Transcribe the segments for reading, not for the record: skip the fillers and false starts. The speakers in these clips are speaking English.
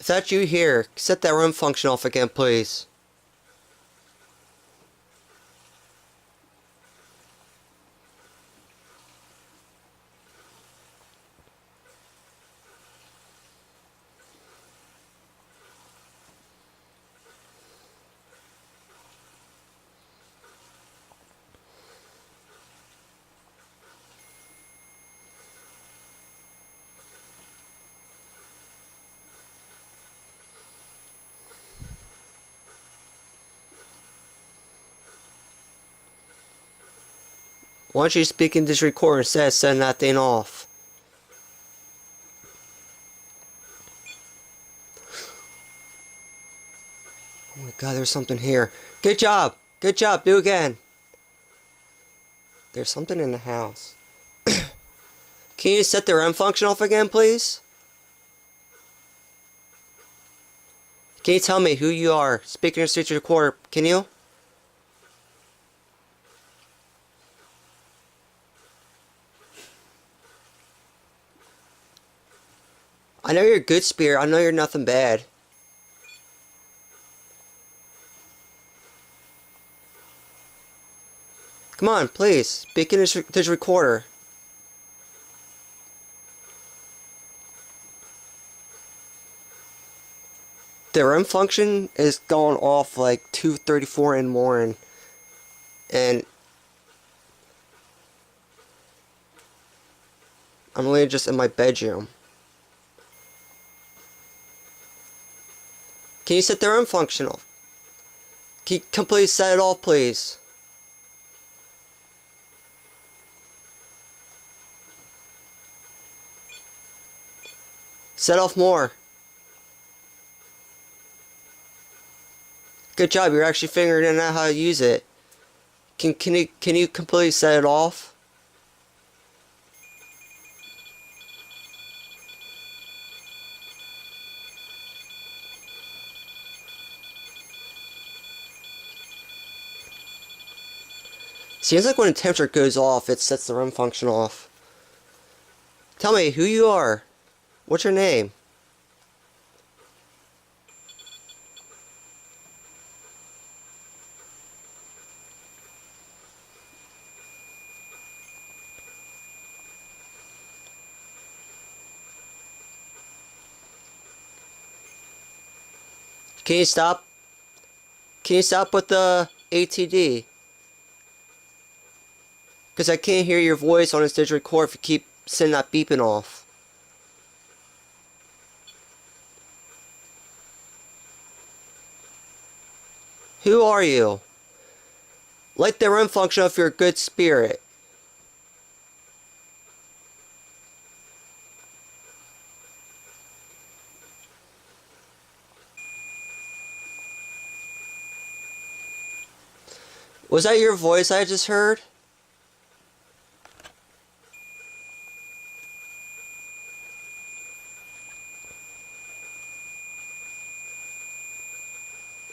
If that's you here, set that room function off again, please. Why don't you speak in this recorder instead of setting that thing off? Oh my god, there's something here. Good job! Good job, do again! There's something in the house. Can you set the REM function off again, please? Can you tell me who you are? Speaking in this recorder, can you? I know you're a good spirit. I know you're nothing bad. Come on, please. Speak in this recorder. The REM function is going off like 2:34 in the morning. And I'm literally just in my bedroom. Can you set the REM function off? Can you completely set it off, please? Set off more. Good job, you're actually figuring out how to use it. Can you completely set it off? Seems like when the temperature goes off, it sets the REM function off. Tell me who you are. What's your name? Can you stop? Can you stop with the ATD? Because I can't hear your voice on this digital record if you keep sending that beeping off. Who are you? Light the REM function if you're a good spirit. Was that your voice I just heard?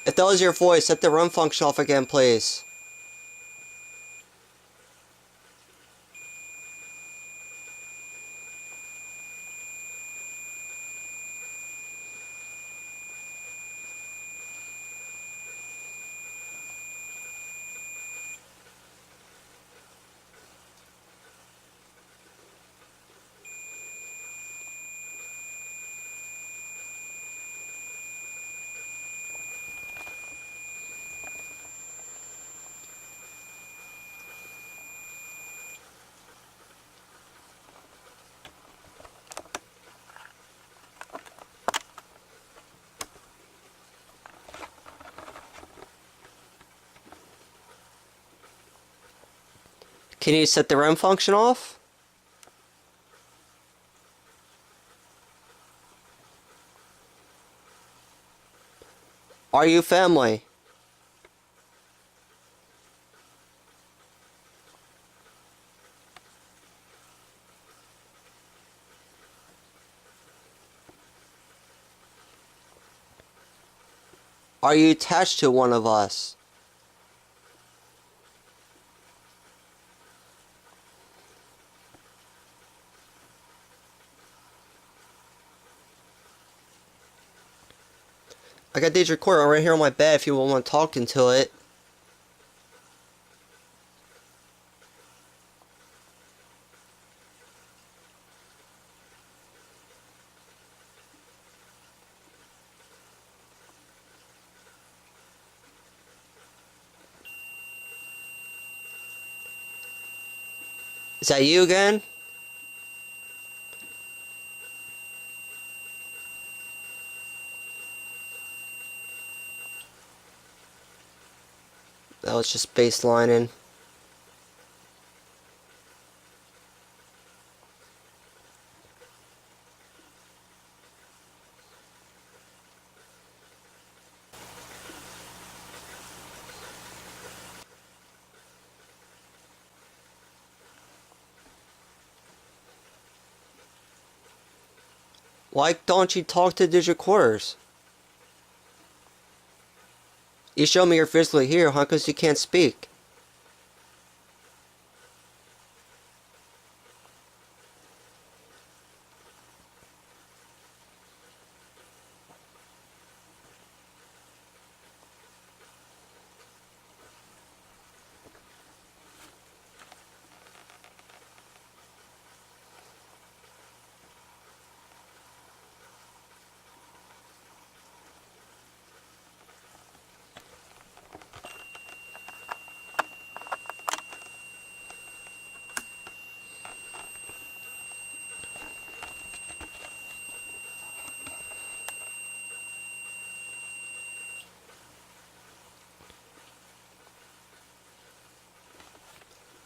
If that was your voice, set the REM function off again, please. Can you set the REM function off? Are you family? Are you attached to one of us? I got Dave's recorder right here on my bed if you want to talk into it. Is that you again? That was just baselining. Why don't you talk to the recorders? You show me you're physically here, huh? Because you can't speak.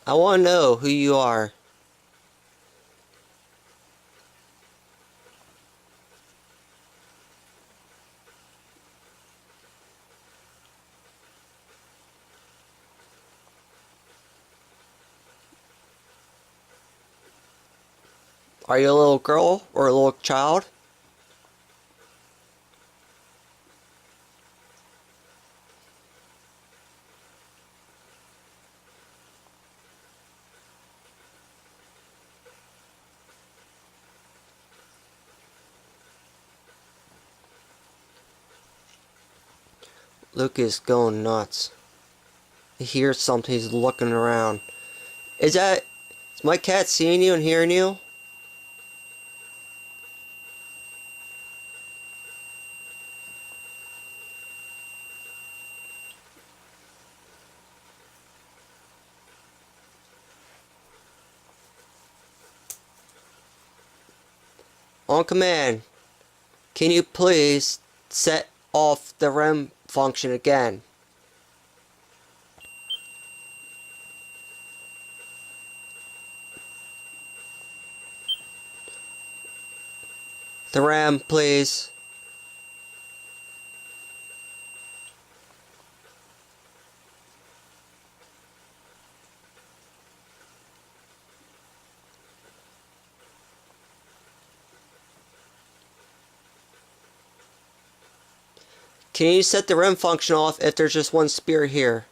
I want to know who you are. Are you a little girl or a little child? Luke is going nuts. He hears something, he's looking around. Is my cat seeing you and hearing you? On command, can you please set off the REM function again? The RAM, please. Can you set the REM function off if there's just one spirit here?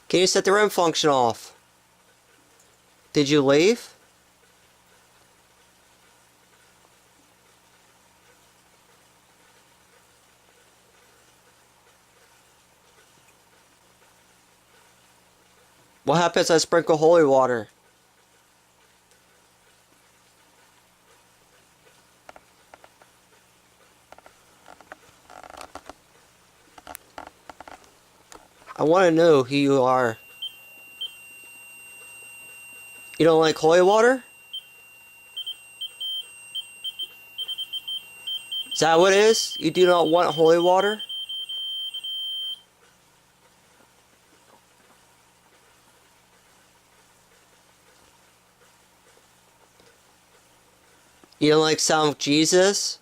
Can you set the REM function off? Did you leave? What happens if I sprinkle holy water? I want to know who you are. You don't like holy water? Is that what it is? You do not want holy water? You don't like sound of Jesus?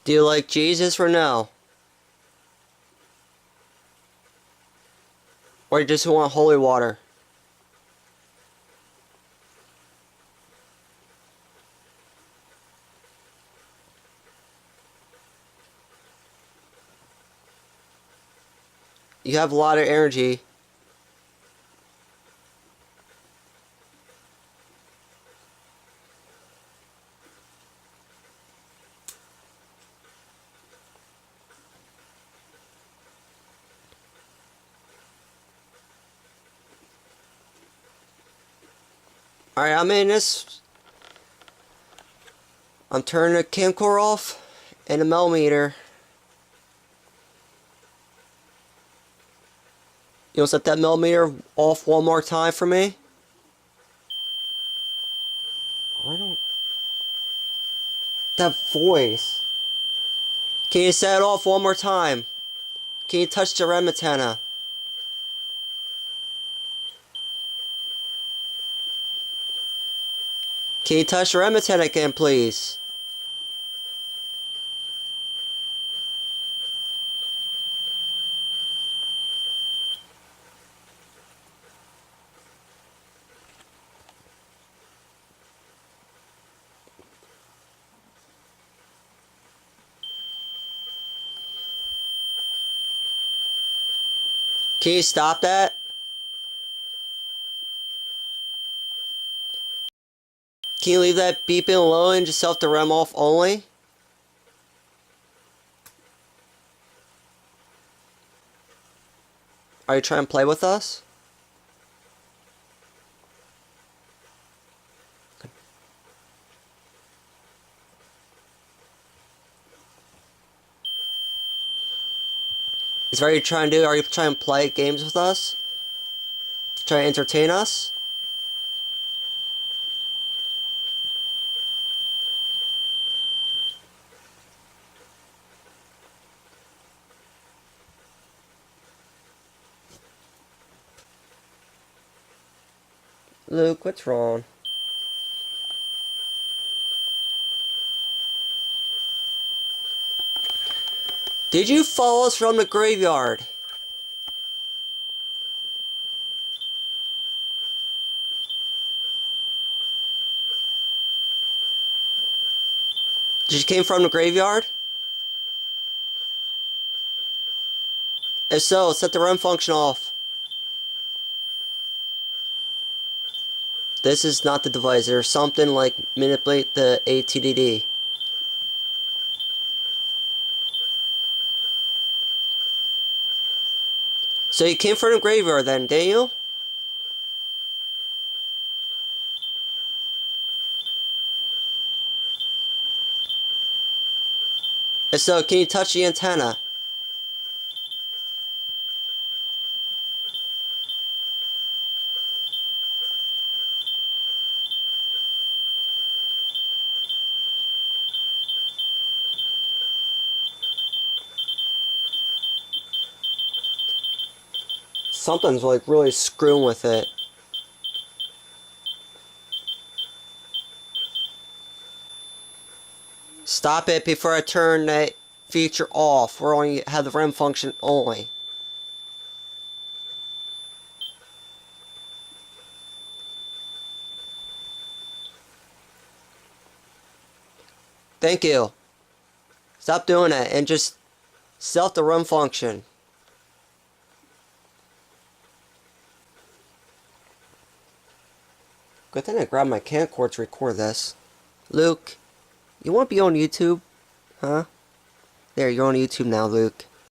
Do you like Jesus or no? Or you just want holy water? You have a lot of energy. Alright, I'm in this. I'm turning the camcorder off and the millimeter. You want to set that millimeter off one more time for me? I don't... That voice. Can you set it off one more time? Can you touch the REM antenna? Can you touch the REM antenna again, please? Can you stop that? Can you leave that beeping alone and just set the REM off only? Are you trying to play with us? Is that what you're trying to do? Are you trying to play games with us? Trying to entertain us? Luke, what's wrong? Did you follow us from the graveyard? Did you came from the graveyard? If so, set the REM function off. This is not the device. There's something like manipulate the ATDD. So you came from the graveyard then, didn't you? If so, can you touch the antenna? Something's like really screwing with it. Stop it before I turn that feature off. We're only have the REM function only. Thank you. Stop doing that and just set the REM function. Good thing I grabbed my camcorder to record this. Luke, you want to be on YouTube? Huh? There, you're on YouTube now, Luke.